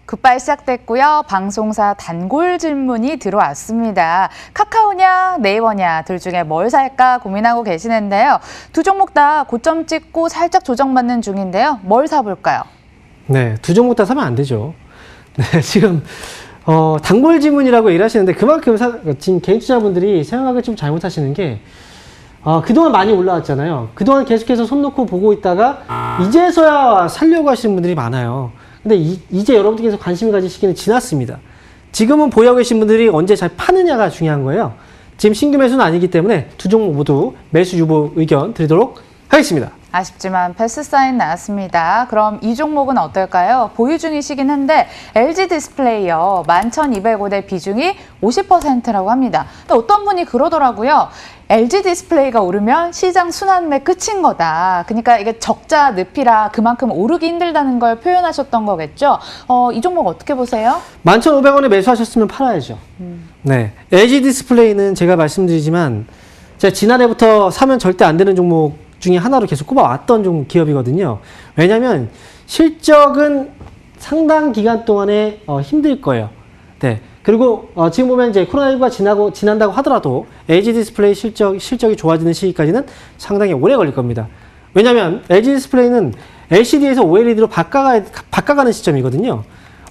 굿바이 시작됐고요. 방송사 단골 질문이 들어왔습니다. 카카오냐 네이버냐 둘 중에 뭘 살까 고민하고 계시는데요. 두 종목 다 고점 찍고 살짝 조정받는 중인데요. 뭘 사볼까요? 네, 두 종목 다 사면 안 되죠. 네, 지금 단골 질문이라고 일하시는데 그만큼 지금 개인 투자분들이 생각을 좀 잘못하시는 게 그동안 많이 올라왔잖아요. 그동안 계속해서 손 놓고 보고 있다가 이제서야 살려고 하시는 분들이 많아요. 근데 이제 여러분들께서 관심 가질 시기는 지났습니다. 지금은 보유하고 계신 분들이 언제 잘 파느냐가 중요한 거예요. 지금 신규 매수는 아니기 때문에 두 종목 모두 매수 유보 의견 드리도록 하겠습니다. 아쉽지만 패스 사인 나왔습니다. 그럼 이 종목은 어떨까요? 보유 중이시긴 한데 LG 디스플레이요. 11,205대 비중이 50%라고 합니다. 근데 어떤 분이 그러더라고요. LG 디스플레이가 오르면 시장 순환매 끝인 거다. 그러니까 이게 적자 늪이라 그만큼 오르기 힘들다는 걸 표현하셨던 거겠죠? 이 종목 어떻게 보세요? 11,500원에 매수하셨으면 팔아야죠. 네, LG 디스플레이는 제가 말씀드리지만 제가 지난해부터 사면 절대 안 되는 종목 중에 하나로 계속 꼽아왔던 좀 기업이거든요. 왜냐하면 실적은 상당 기간 동안에 힘들 거예요. 네. 그리고 지금 보면 이제 코로나19가 지난다고 하더라도 LG 디스플레이 실적이 좋아지는 시기까지는 상당히 오래 걸릴 겁니다. 왜냐하면 LG 디스플레이는 LCD에서 OLED로 바꿔가는 시점이거든요.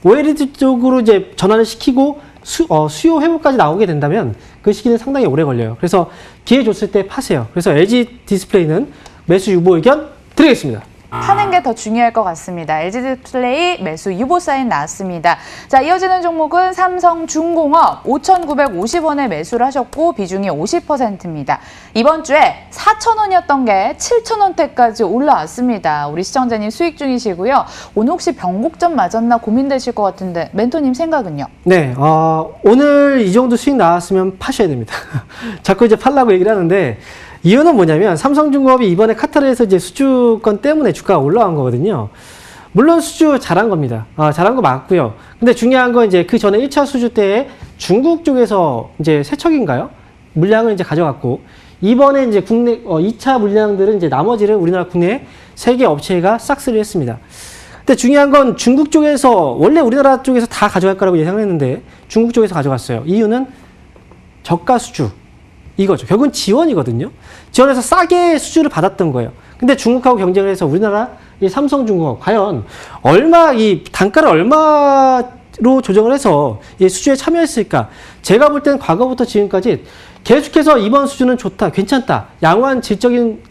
OLED 쪽으로 이제 전환을 시키고 수요 회복까지 나오게 된다면 그 시기는 상당히 오래 걸려요. 그래서 기회 줬을 때 파세요. 그래서 LG 디스플레이는 매수 유보 의견 드리겠습니다. 파는 게 더 중요할 것 같습니다. LG 디스플레이 매수 유보 사인 나왔습니다. 자, 이어지는 종목은 삼성중공업 5,950원에 매수를 하셨고 비중이 50%입니다. 이번 주에 4,000원이었던 게 7,000원대까지 올라왔습니다. 우리 시청자님 수익 중이시고요. 오늘 혹시 변곡점 맞았나 고민되실 것 같은데 멘토님 생각은요? 네, 오늘 이 정도 수익 나왔으면 파셔야 됩니다. 자꾸 이제 팔라고 얘기를 하는데 이유는 뭐냐면 삼성중공업이 이번에 카타르에서 이제 수주권 때문에 주가가 올라간 거거든요. 물론 수주 잘한 겁니다. 잘한 거 맞고요. 근데 중요한 건 이제 그 전에 1차 수주 때에 중국 쪽에서 이제 세척인가요? 물량을 이제 가져갔고 이번에 이제 국내 2차 물량들은 이제 나머지를 우리나라 국내 3개 업체가 싹쓸이 했습니다. 근데 중요한 건 중국 쪽에서 원래 우리나라 쪽에서 다 가져갈 거라고 예상을 했는데 중국 쪽에서 가져갔어요. 이유는 저가 수주. 이거죠. 결국은 지원이거든요. 지원해서 싸게 수주를 받았던 거예요. 근데 중국하고 경쟁을 해서 우리나라 이 삼성중공업 과연 이 단가를 얼마로 조정을 해서 이 수주에 참여했을까? 제가 볼 때는 과거부터 지금까지 계속해서 이번 수주는 좋다, 괜찮다, 양호한 질적인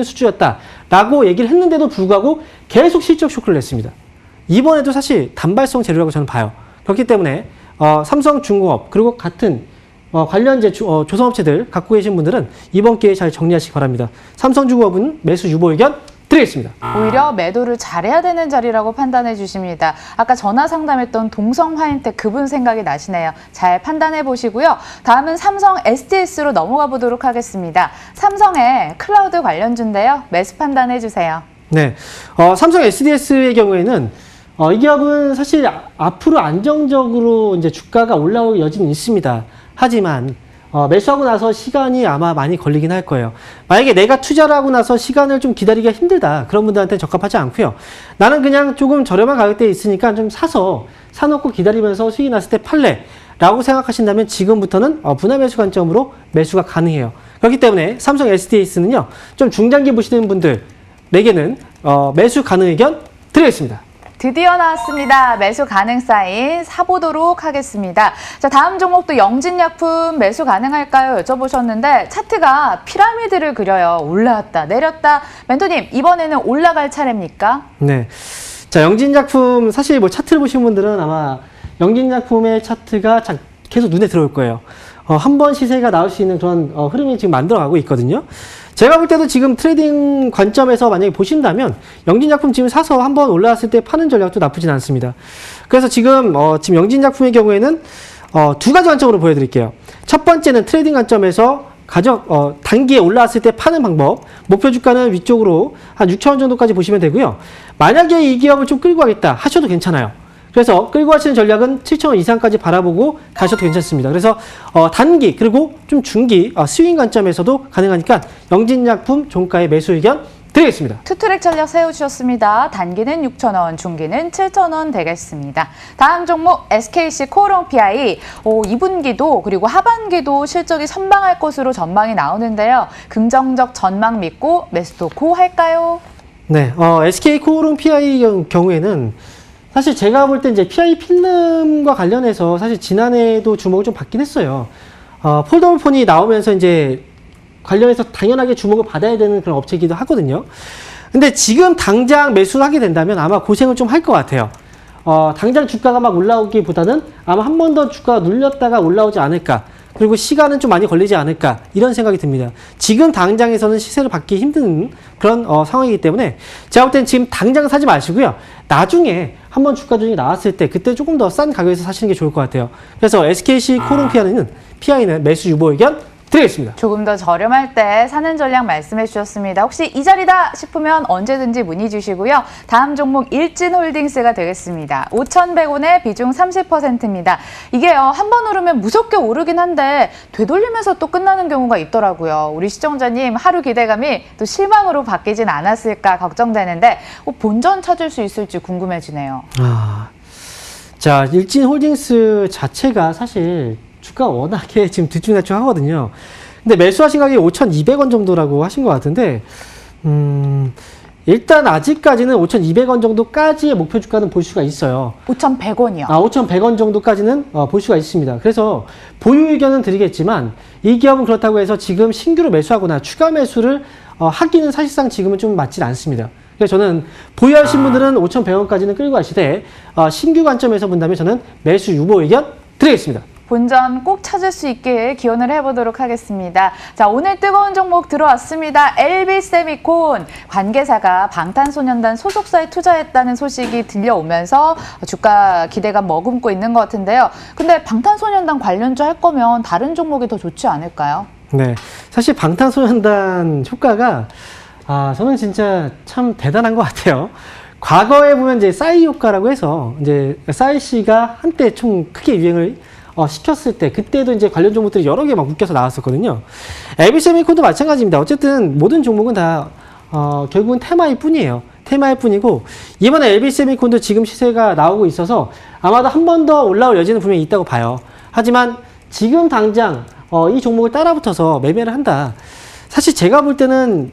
수주였다라고 얘기를 했는데도 불구하고 계속 실적 쇼크를 냈습니다. 이번에도 사실 단발성 재료라고 저는 봐요. 그렇기 때문에 삼성중공업 그리고 같은 관련 조선업체들 갖고 계신 분들은 이번 기회에 잘 정리하시기 바랍니다. 삼성중공업은 매수 유보 의견 드리겠습니다. 오히려 매도를 잘해야 되는 자리라고 판단해 주십니다. 아까 전화 상담했던 동성화인텍 그분 생각이 나시네요. 잘 판단해 보시고요. 다음은 삼성 SDS로 넘어가 보도록 하겠습니다. 삼성의 클라우드 관련주인데요. 매수 판단해 주세요. 네, 삼성 SDS의 경우에는 이 기업은 사실 앞으로 안정적으로 이제 주가가 올라올 여지는 있습니다. 하지만 매수하고 나서 시간이 아마 많이 걸리긴 할 거예요. 만약에 내가 투자를 하고 나서 시간을 좀 기다리기가 힘들다. 그런 분들한테 적합하지 않고요. 나는 그냥 조금 저렴한 가격대에 있으니까 좀 사놓고 기다리면서 수익이 났을 때 팔래. 라고 생각하신다면 지금부터는 분할 매수 관점으로 매수가 가능해요. 그렇기 때문에 삼성 SDS는요. 좀 중장기 보시는 분들에게는 매수 가능 의견 드리겠습니다. 드디어 나왔습니다. 매수 가능 사인 사보도록 하겠습니다. 자, 다음 종목도 영진약품 매수 가능할까요? 여쭤보셨는데 차트가 피라미드를 그려요. 올라왔다 내렸다. 멘토님 이번에는 올라갈 차례입니까? 네. 자, 영진약품 사실 차트를 보신 분들은 아마 영진약품의 차트가 계속 눈에 들어올 거예요. 한 번 시세가 나올 수 있는 그런 흐름이 지금 만들어가고 있거든요. 제가 볼 때도 지금 트레이딩 관점에서 만약에 보신다면 영진약품 지금 사서 한번 올라왔을 때 파는 전략도 나쁘진 않습니다. 그래서 지금 영진약품의 경우에는 두 가지 관점으로 보여드릴게요. 첫 번째는 트레이딩 관점에서 단기에 올라왔을 때 파는 방법. 목표 주가는 위쪽으로 한 6,000원 정도까지 보시면 되고요. 만약에 이 기업을 좀 끌고 가겠다 하셔도 괜찮아요. 그래서 끌고 가시는 전략은 7,000원 이상까지 바라보고 가셔도 괜찮습니다. 그래서 단기 그리고 좀 중기 스윙 관점에서도 가능하니까 영진약품 종가의 매수 의견 드리겠습니다. 투트랙 전략 세워주셨습니다. 단기는 6,000원, 중기는 7,000원 되겠습니다. 다음 종목 SKC 코오롱 PI 2분기도 그리고 하반기도 실적이 선방할 것으로 전망이 나오는데요. 긍정적 전망 믿고 매수도 고 할까요? 네, SK 코오롱 PI 경우에는 사실 제가 볼 때 이제 PI 필름과 관련해서 사실 지난해에도 주목을 좀 받긴 했어요. 폴더블 폰이 나오면서 이제 관련해서 당연하게 주목을 받아야 되는 그런 업체이기도 하거든요. 근데 지금 당장 매수를 하게 된다면 아마 고생을 좀 할 것 같아요. 당장 주가가 막 올라오기보다는 아마 한 번 더 주가가 눌렸다가 올라오지 않을까. 그리고 시간은 좀 많이 걸리지 않을까. 이런 생각이 듭니다. 지금 당장에서는 시세를 받기 힘든 그런 상황이기 때문에 제가 볼 땐 지금 당장 사지 마시고요. 나중에 한번 주가 조정이 나왔을 때 그때 조금 더 싼 가격에서 사시는 게 좋을 것 같아요. 그래서 SKC 코오롱 PI는 매수 유보 의견 드리겠습니다. 조금 더 저렴할 때 사는 전략 말씀해 주셨습니다. 혹시 이 자리다 싶으면 언제든지 문의 주시고요. 다음 종목 일진홀딩스가 되겠습니다. 5,100원에 비중 30%입니다. 이게요, 한 번 오르면 무섭게 오르긴 한데 되돌리면서 또 끝나는 경우가 있더라고요. 우리 시청자님 하루 기대감이 또 실망으로 바뀌진 않았을까 걱정되는데 본전 찾을 수 있을지 궁금해지네요. 자, 일진홀딩스 자체가 사실 주가 워낙에 지금 들쭉날쭉하거든요. 근데 매수하신 가격이 5,200원 정도라고 하신 것 같은데, 일단 아직까지는 5,200원 정도까지의 목표 주가는 볼 수가 있어요. 5,100원이요. 5,100원 정도까지는 볼 수가 있습니다. 그래서 보유 의견은 드리겠지만, 이 기업은 그렇다고 해서 지금 신규로 매수하거나 추가 매수를 하기는 사실상 지금은 좀 맞진 않습니다. 그래서 저는 보유하신 분들은 5,100원까지는 끌고 가시되, 신규 관점에서 본다면 저는 매수 유보 의견 드리겠습니다. 본전 꼭 찾을 수 있게 기원을 해보도록 하겠습니다. 자, 오늘 뜨거운 종목 들어왔습니다. LB세미콘 관계사가 방탄소년단 소속사에 투자했다는 소식이 들려오면서 주가 기대감 머금고 있는 것 같은데요. 근데 방탄소년단 관련주 할 거면 다른 종목이 더 좋지 않을까요? 네, 사실 방탄소년단 효과가 저는 진짜 참 대단한 것 같아요. 과거에 보면 이제 싸이 효과라고 해서 이제 싸이 씨가 한때 좀 크게 유행을 시켰을 때 그때도 이제 관련 종목들이 여러 개 막 묶여서 나왔었거든요. LB세미콘도 마찬가지입니다. 어쨌든 모든 종목은 다 결국은 테마일 뿐이에요. 테마일 뿐이고 이번에 LB세미콘도 지금 시세가 나오고 있어서 아마도 한 번 더 올라올 여지는 분명히 있다고 봐요. 하지만 지금 당장 이 종목을 따라붙어서 매매를 한다. 사실 제가 볼 때는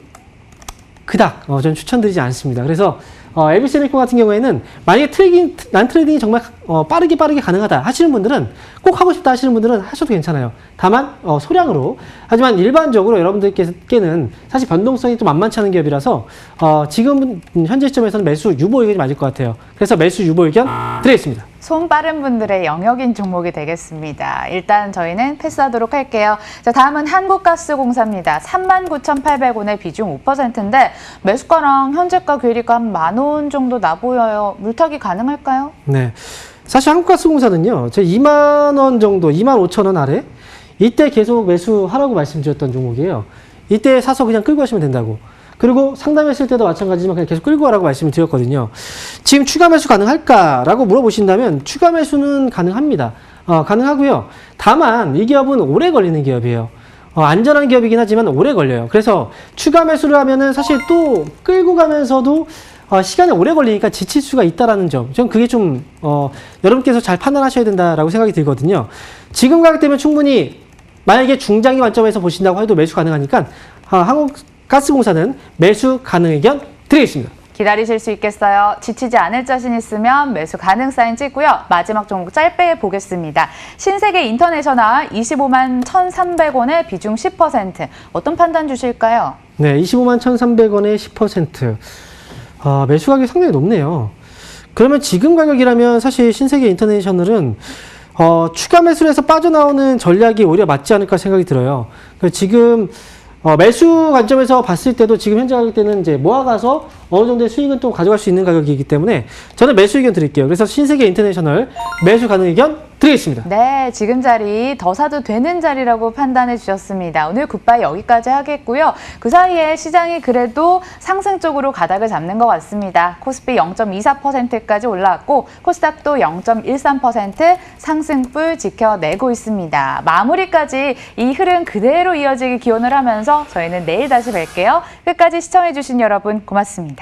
그닥 저는 추천드리지 않습니다. 그래서 LB세미콘 같은 경우에는 만약에 난 트레이딩이 정말 빠르게 가능하다 하시는 분들은 꼭 하고 싶다 하시는 분들은 하셔도 괜찮아요. 다만 소량으로. 하지만 일반적으로 여러분들께는 사실 변동성이 좀 만만치 않은 기업이라서 지금 현재 시점에서는 매수 유보 의견이 맞을 것 같아요. 그래서 매수 유보 의견 드리겠습니다. 손 빠른 분들의 영역인 종목이 되겠습니다. 일단 저희는 패스하도록 할게요. 자, 다음은 한국가스공사입니다. 39,800원에 비중 5%인데 매수가랑 현재가 괴리가 한 10,000원 정도 나 보여요. 물타기 가능할까요? 네. 사실 한국가스공사는요, 제 2만 원 정도, 25,000원 아래 이때 계속 매수하라고 말씀드렸던 종목이에요. 이때 사서 그냥 끌고 가시면 된다고. 그리고 상담했을 때도 마찬가지지만 그냥 계속 끌고 가라고 말씀을 드렸거든요. 지금 추가 매수 가능할까라고 물어보신다면 추가 매수는 가능합니다. 가능하고요. 다만 이 기업은 오래 걸리는 기업이에요. 안전한 기업이긴 하지만 오래 걸려요. 그래서 추가 매수를 하면은 사실 또 끌고 가면서도 시간이 오래 걸리니까 지칠 수가 있다라는 점. 저는 그게 좀 여러분께서 잘 판단하셔야 된다라고 생각이 들거든요. 지금 가격대면 충분히 만약에 중장기 관점에서 보신다고 해도 매수 가능하니까 한국가스공사는 매수 가능 의견 드리겠습니다. 기다리실 수 있겠어요? 지치지 않을 자신 있으면 매수 가능 사인 찍고요. 마지막 종목 짧게 보겠습니다. 신세계 인터내셔널 25만 1,300원에 비중 10%. 어떤 판단 주실까요? 네, 25만 1,300원에 10%. 매수 가격이 상당히 높네요. 그러면 지금 가격이라면 사실 신세계 인터내셔널은 추가 매수를 해서 빠져나오는 전략이 오히려 맞지 않을까 생각이 들어요. 지금 매수 관점에서 봤을 때도 지금 현재 가격대는 이제 모아가서 어느 정도의 수익은 또 가져갈 수 있는 가격이기 때문에 저는 매수 의견 드릴게요. 그래서 신세계 인터내셔널 매수 가능 의견 드리겠습니다. 네, 지금 자리 더 사도 되는 자리라고 판단해 주셨습니다. 오늘 굿바이 여기까지 하겠고요. 그 사이에 시장이 그래도 상승 쪽으로 가닥을 잡는 것 같습니다. 코스피 0.24%까지 올라왔고 코스닥도 0.13% 상승불 지켜내고 있습니다. 마무리까지 이 흐름 그대로 이어지길 기원을 하면서 저희는 내일 다시 뵐게요. 끝까지 시청해 주신 여러분 고맙습니다.